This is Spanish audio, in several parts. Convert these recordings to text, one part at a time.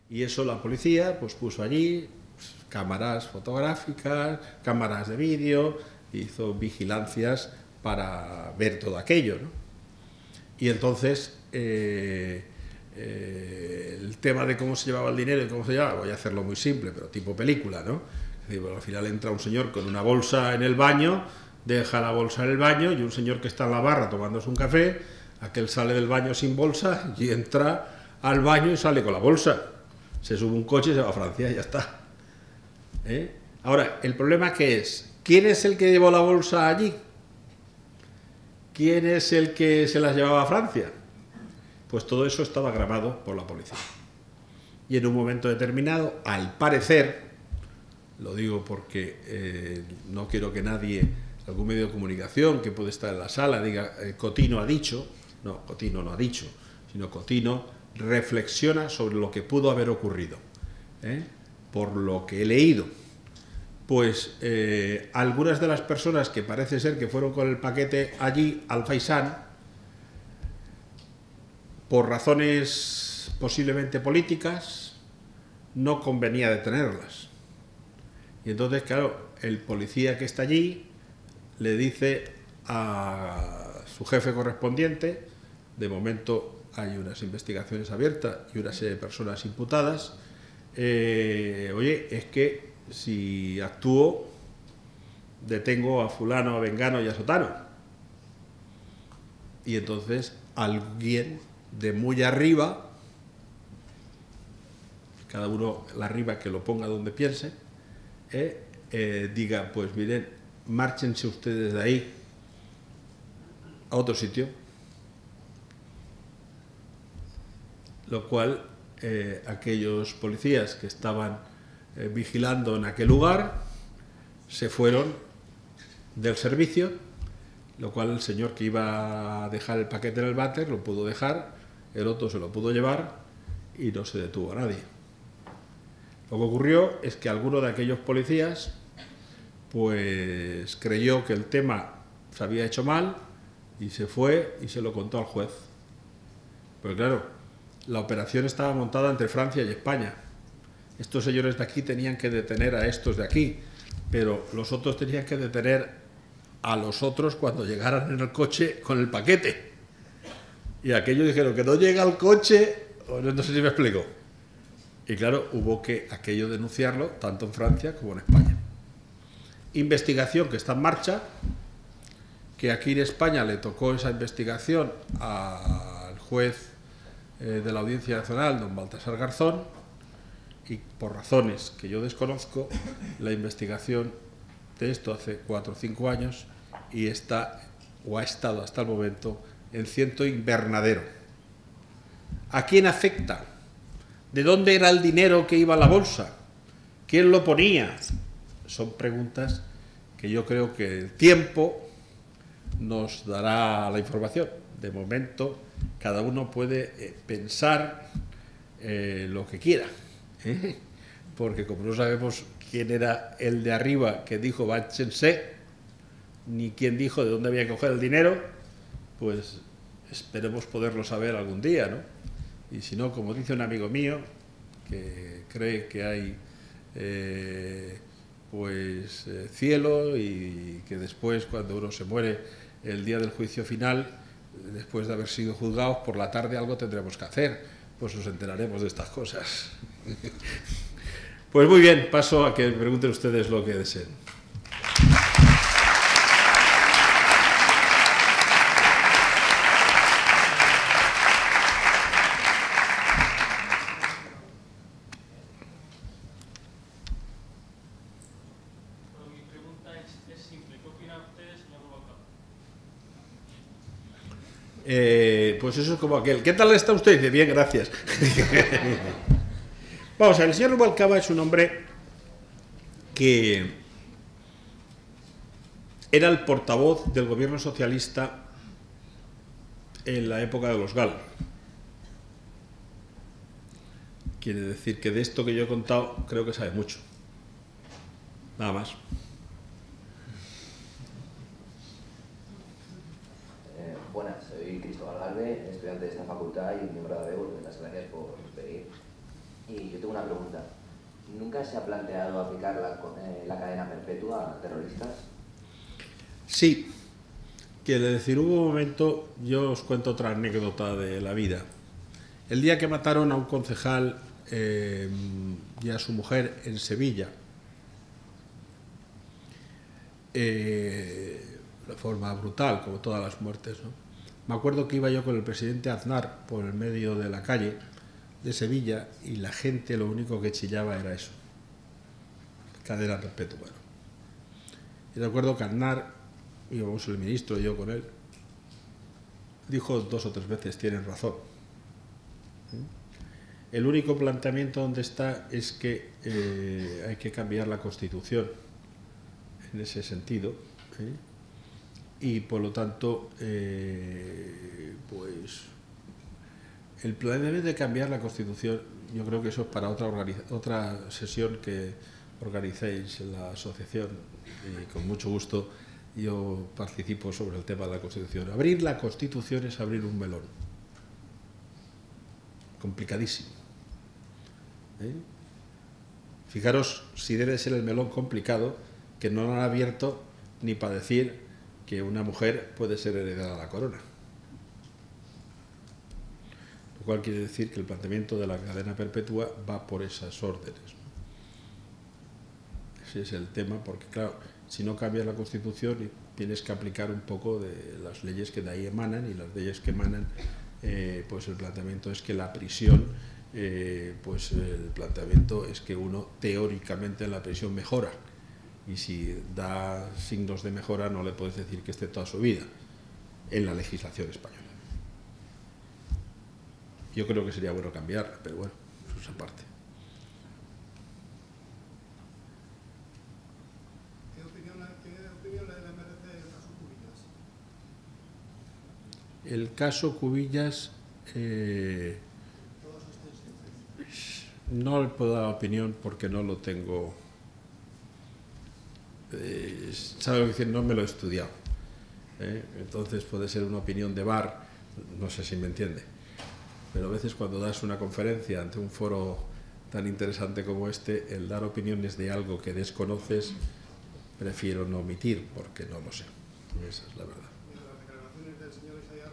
Y eso la policía pues puso allí pues, cámaras fotográficas, cámaras de vídeo, hizo vigilancias para ver todo aquello, ¿no? Y entonces el tema de cómo se llevaba el dinero y cómo se llevaba, voy a hacerlo muy simple, pero tipo película, ¿no? Es decir, bueno, al final entra un señor con una bolsa en el baño, deja la bolsa en el baño, y un señor que está en la barra tomándose un café, aquel sale del baño sin bolsa y entra al baño y sale con la bolsa. Se sube un coche y se va a Francia y ya está. Ahora, el problema que es, ¿quién es el que llevó la bolsa allí? ¿Quién es el que se las llevaba a Francia? Pues todo eso estaba grabado por la policía. Y en un momento determinado, al parecer, lo digo porque no quiero que nadie, algún medio de comunicación que puede estar en la sala, diga Cotino ha dicho, no, Cotino no ha dicho, sino Cotino reflexiona sobre lo que pudo haber ocurrido. Por lo que he leído, pues algunas de las personas que parece ser que fueron con el paquete allí al Faisán, por razones posiblemente políticas, no convenía detenerlas. Y entonces, claro, el policía que está allí le dice a su jefe correspondiente, de momento hay unas investigaciones abiertas y una serie de personas imputadas, oye, es que si actúo, detengo a fulano, a vengano y a sotano. Y entonces alguien de muy arriba, cada uno la arriba que lo ponga donde piense, diga, pues miren, márchense ustedes de ahí a otro sitio, lo cual aquellos policías que estaban vigilando en aquel lugar se fueron del servicio, lo cual el señor que iba a dejar el paquete en el váter lo pudo dejar, el otro se lo pudo llevar y no se detuvo a nadie. Lo que ocurrió es que alguno de aquellos policías pues creyó que el tema se había hecho mal y se fue y se lo contó al juez. Pero claro, la operación estaba montada entre Francia y España. Estos señores de aquí tenían que detener a estos de aquí, pero los otros tenían que detener a los otros cuando llegaran en el coche con el paquete. Y aquellos dijeron que no llega el coche, no sé si me explico. Y claro, hubo que aquello denunciarlo tanto en Francia como en España. Investigación que está en marcha, que aquí en España le tocó esa investigación al juez de la Audiencia Nacional, don Baltasar Garzón, y por razones que yo desconozco, la investigación de esto hace 4 o 5 años y está, o ha estado hasta el momento, en ciento invernadero. ¿A quién afecta? ¿De dónde era el dinero que iba a la bolsa? ¿Quién lo ponía? Son preguntas que yo creo que el tiempo nos dará la información. De momento, cada uno puede pensar lo que quiera, porque como no sabemos quién era el de arriba que dijo váchense, ni quién dijo de dónde había que coger el dinero, pues esperemos poderlo saber algún día, ¿no? Y si no, como dice un amigo mío, que cree que hay cielo y que después, cuando uno se muere, el día del juicio final, después de haber sido juzgados, por la tarde algo tendremos que hacer, pues nos enteraremos de estas cosas. Pues muy bien, paso a que me pregunten ustedes lo que deseen. Pues eso es como aquel. ¿Qué tal está usted? Dice, bien, gracias. Vamos a ver, el señor Rubalcaba es un hombre que era el portavoz del gobierno socialista en la época de los GAL. Quiere decir que de esto que yo he contado creo que sabe mucho. Nada más. Buenas, soy Cristóbal Galve, estudiante de esta facultad y miembro de la ABEUR. Las gracias por venir. Y yo tengo una pregunta. ¿Nunca se ha planteado aplicar la cadena perpetua a terroristas? Sí, quiero decir, hubo un momento, yo os cuento otra anécdota de la vida. El día que mataron a un concejal y a su mujer en Sevilla, de forma brutal, como todas las muertes, ¿no? Me acuerdo que iba yo con el presidente Aznar por el medio de la calle de Sevilla y la gente lo único que chillaba era eso, cadena perpetua. Bueno. Y recuerdo que Aznar, íbamos el ministro y yo con él, dijo 2 o 3 veces, tienen razón. El único planteamiento donde está es que hay que cambiar la Constitución en ese sentido, y por lo tanto pues el plan de cambiar la Constitución, yo creo que eso es para otra sesión que organicéis en la asociación, y con mucho gusto yo participo sobre el tema de la Constitución. Abrir la Constitución es abrir un melón complicadísimo. Fijaros si debe ser el melón complicado, que no lo han abierto ni para decir que una mujer puede ser heredera a la corona. Lo cual quiere decir que el planteamiento de la cadena perpetua va por esas órdenes. Ese es el tema, porque claro, si no cambias la Constitución tienes que aplicar un poco de las leyes que de ahí emanan, y las leyes que emanan, pues el planteamiento es que la prisión, pues el planteamiento es que uno teóricamente en la prisión mejora, y si da signos de mejora no le puedes decir que esté toda su vida en la legislación española. Yo creo que sería bueno cambiarla, pero bueno, eso es aparte. ¿Qué opinión le merece el caso Cubillas? El caso Cubillas, no le puedo dar opinión porque no lo tengo. ¿Sabe lo que decir? No me lo he estudiado. Entonces puede ser una opinión de bar, no sé si me entiende. Pero a veces cuando das una conferencia ante un foro tan interesante como este, el dar opiniones de algo que desconoces, prefiero no omitir porque no lo sé. Esa es la verdad. ¿Las declaraciones del señor Isaías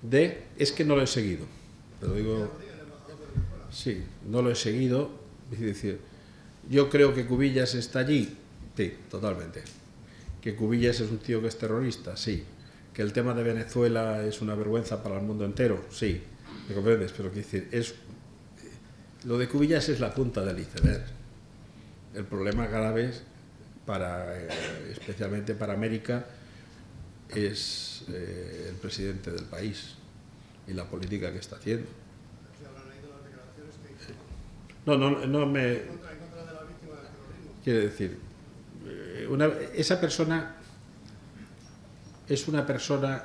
Rodríguez? Es que no lo he seguido. Te lo digo. Sí, no lo he seguido. Es decir, yo creo que Cubillas está allí. Sí, totalmente. ¿Que Cubillas es un tío que es terrorista? Sí. ¿Que el tema de Venezuela es una vergüenza para el mundo entero? Sí. ¿Me comprendes? Pero quiero decir, lo de Cubillas es la punta del iceberg. El problema grave, especialmente para América, es el presidente del país y la política que está haciendo. ¿Se habrán leído las declaraciones que hizo? No me... En contra de la víctima del terrorismo. Quiere decir, esa persona es una persona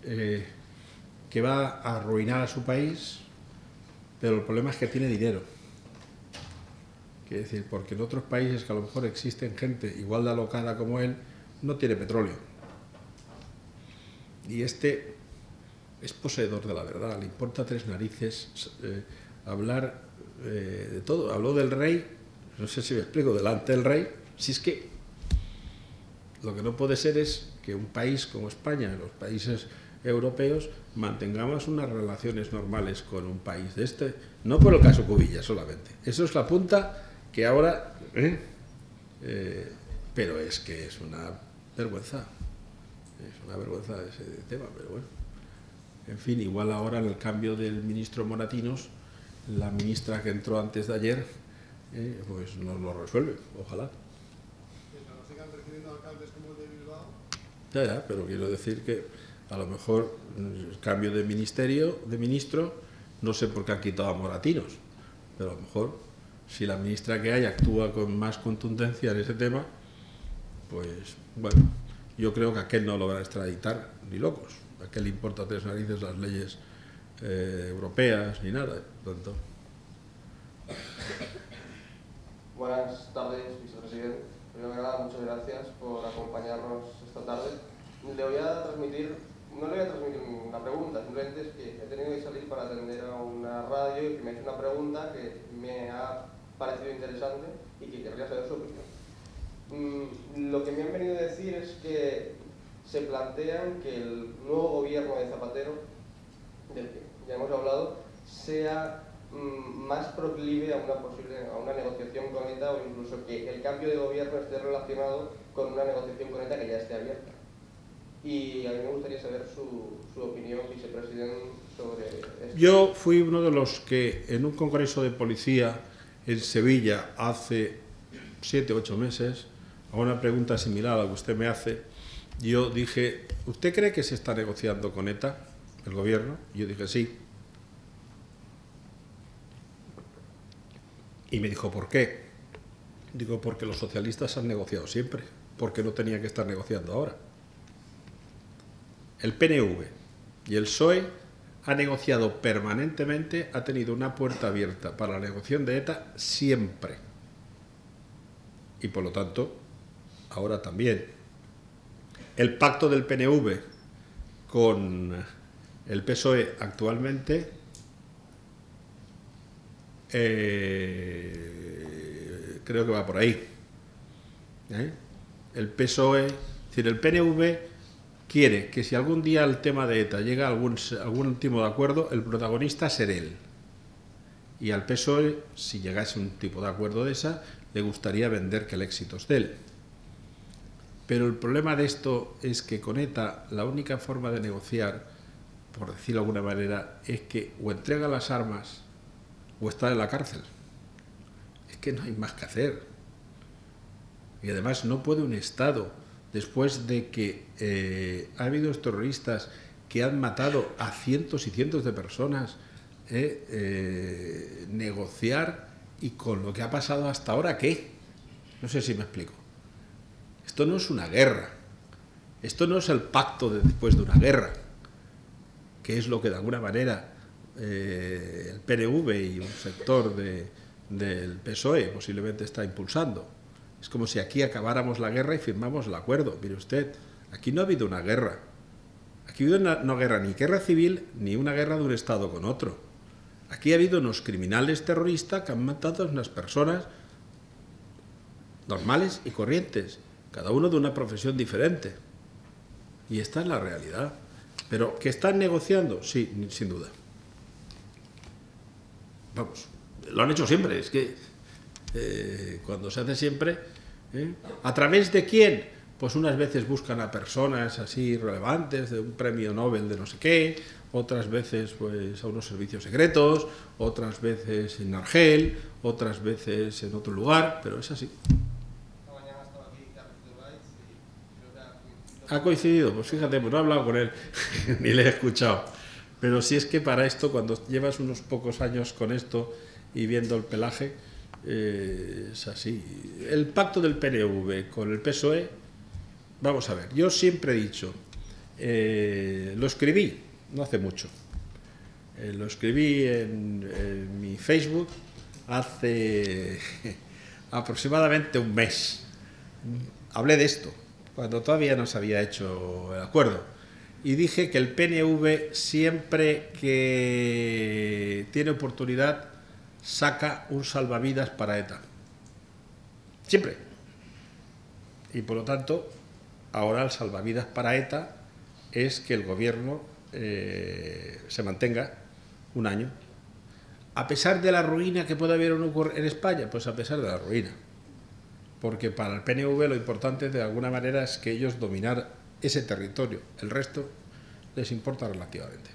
que va a arruinar a su país, pero el problema es que tiene dinero. Quiere decir, porque en otros países que a lo mejor existen gente igual de alocada como él, no tiene petróleo. Y este es poseedor de la verdad, le importa 3 narices hablar de todo. Habló del rey, no sé si me explico, delante del rey. Si es que lo que no puede ser es que un país como España, los países europeos, mantengamos unas relaciones normales con un país de este, no por el caso Cubillas solamente. Eso es la punta que ahora... pero es que es una vergüenza. Es una vergüenza ese tema, pero bueno. En fin, igual ahora en el cambio del ministro Moratinos, la ministra que entró antes de ayer, pues nos lo resuelve, ojalá. Mientras nos sigan recibiendo alcaldes como el de Bilbao. Ya, pero quiero decir que a lo mejor el cambio de ministro, no sé por qué han quitado a Moratinos, pero a lo mejor si la ministra que hay actúa con más contundencia en ese tema, pues bueno, yo creo que a aquel no lo van a extraditar ni locos. A aquel le importa 3 narices las leyes europeas ni nada. Tanto. Buenas tardes, vicepresidente. Primero que nada, muchas gracias por acompañarnos esta tarde. Le voy a transmitir no le voy a transmitir una pregunta, simplemente es que he tenido que salir para atender a una radio y que me ha hecho una pregunta que me ha parecido interesante y que querría saber su opinión. Lo que me han venido a decir es que se plantean que el nuevo gobierno de Zapatero, del que ya hemos hablado, sea más proclive a una negociación con ETA, o incluso que el cambio de gobierno esté relacionado con una negociación con ETA que ya esté abierta. Y a mí me gustaría saber su opinión, vicepresidente, sobre esto. Yo fui uno de los que en un congreso de policía en Sevilla hace 7 o 8 meses, a una pregunta similar a la que usted me hace, yo dije, ¿usted cree que se está negociando con ETA, el gobierno? Y yo dije, sí. Y me dijo, ¿por qué? Digo, porque los socialistas han negociado siempre, porque no tenían que estar negociando ahora. El PNV y el PSOE han negociado permanentemente, ha tenido una puerta abierta para la negociación de ETA siempre. Y por lo tanto, ahora también. El pacto del PNV con el PSOE actualmente creo que va por ahí. El PSOE, es decir, el PNV quiere que si algún día el tema de ETA llega a algún tipo de acuerdo, el protagonista será él. Y al PSOE, si llegase un tipo de acuerdo de esa, le gustaría vender que el éxito es de él. Pero el problema de esto es que con ETA la única forma de negociar, por decirlo de alguna manera, es que o entrega las armas o está en la cárcel. Es que no hay más que hacer. Y además no puede un Estado, después de que ha habido terroristas que han matado a cientos y cientos de personas, negociar, y con lo que ha pasado hasta ahora, ¿qué? No sé si me explico. Esto no es una guerra, esto no es el pacto de después de una guerra, que es lo que de alguna manera el PNV y un sector del PSOE posiblemente está impulsando. Es como si aquí acabáramos la guerra y firmamos el acuerdo. Mire usted, aquí no ha habido una guerra. Aquí ha habido una guerra, ni guerra civil, ni una guerra de un Estado con otro. Aquí ha habido unos criminales terroristas que han matado a unas personas normales y corrientes, cada uno de una profesión diferente. Y esta es la realidad. Pero ¿que están negociando? Sí, sin duda. Vamos, lo han hecho siempre. Es que cuando se hace siempre, ¿a través de quién? Pues unas veces buscan a personas así relevantes, de un premio Nobel de no sé qué, otras veces pues a unos servicios secretos, otras veces en Argel, otras veces en otro lugar, pero es así. Esta mañana estaba aquí Carlos de Valls y creo que ¿Ha coincidido? Pues fíjate, pues no he hablado con él, ni le he escuchado. Pero si es que para esto, cuando llevas unos pocos años con esto y viendo el pelaje, es así. El pacto del PNV con el PSOE, vamos a ver, yo siempre he dicho, lo escribí, no hace mucho, lo escribí en mi Facebook hace aproximadamente un mes. Hablé de esto, cuando todavía no se había hecho el acuerdo, y dije que el PNV siempre que tiene oportunidad saca un salvavidas para ETA. Siempre. Y por lo tanto, ahora el salvavidas para ETA es que el gobierno se mantenga un año. A pesar de la ruina que puede haber en España, pues a pesar de la ruina. Porque para el PNV lo importante de alguna manera es que ellos dominar ese territorio. El resto les importa relativamente.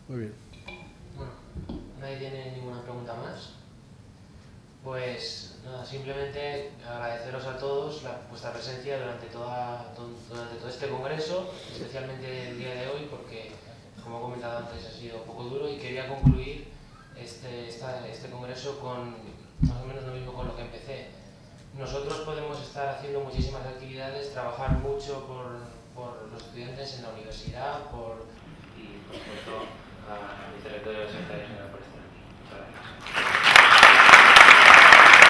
Muy bien. Bueno, nadie tiene ninguna pregunta más. Pues nada, simplemente agradeceros a todos vuestra presencia durante todo este congreso, especialmente el día de hoy, porque, como he comentado antes, ha sido un poco duro y quería concluir este congreso con más o menos lo mismo con lo que empecé. Nosotros podemos estar haciendo muchísimas actividades, trabajar mucho por los estudiantes en la universidad y, por supuesto, al vicerrector de los secretarios generales por este